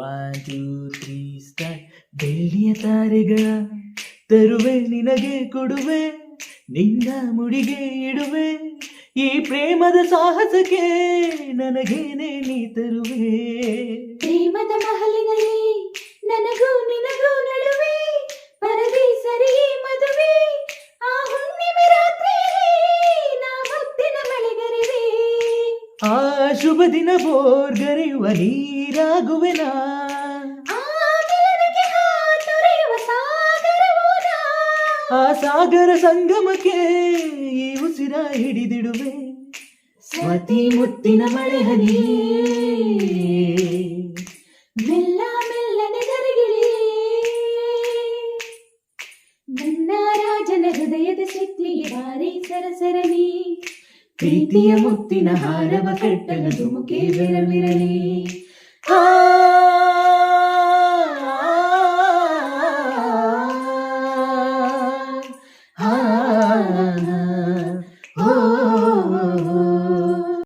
One two three start. ಬೆಳ್ಳಿಯ ತಾರೆಗಳ ತರುವೆ ನಿನಗೆ ಕೊಡುವೆ, ನಿನ್ನ ಮುಡಿಗೆ ಇಡುವೆ, ಈ ಪ್ರೇಮದ ಸಾಹಸಕ್ಕೆ ನನಗೇನೆ ನೀ ತರುವೆ. ಪ್ರೇಮದ ಮಹಲಿನಲ್ಲಿ ನನಗೂ ನಿನಗೂ ನಡುವೆ ಪರದೆ ಸರಿ ಮದುವೆ, ಆ ಹುಣ್ಣಿಮೆ ರಾತ್ರಿಯಲ್ಲಿ ನಾ ಮುತ್ತಿನ ಮಳೆಗರಿವೆ. ಆ ಶುಭ ದಿನ ಬೋರ್ಗರೆಯುವ ನೀರಾಗುವೆನಾ, ಆ ಮಿಲನಕ್ಕೆ ಹಾತೊರೆಯುವ ಸಾಗರವೂ ನಾ. ಆ ಸಾಗರ ಸಂಗಮಕ್ಕೆ ಈ ಉಸಿರ ಹಿಡಿದಿಡುವೆ. ಸ್ವಾತಿ ಮುತ್ತಿನ ಮಳೆ ಹನಿಯೇ ಮೆಲ್ಲ ಮೆಲ್ಲನೆ ಧರೆಗಿಳಿ, ನನ್ನ ರಾಜನ ಹೃದಯದ ಶಕ್ತಿಗೆ ಬಾರಿ ಸರಸರನಿ, ಪ್ರೀತಿಯ ಮುತ್ತಿನ ಹಾರವ ಕಟ್ಟಲು ಧುಮುಕೆ ಬೆರವಿರಲಿ.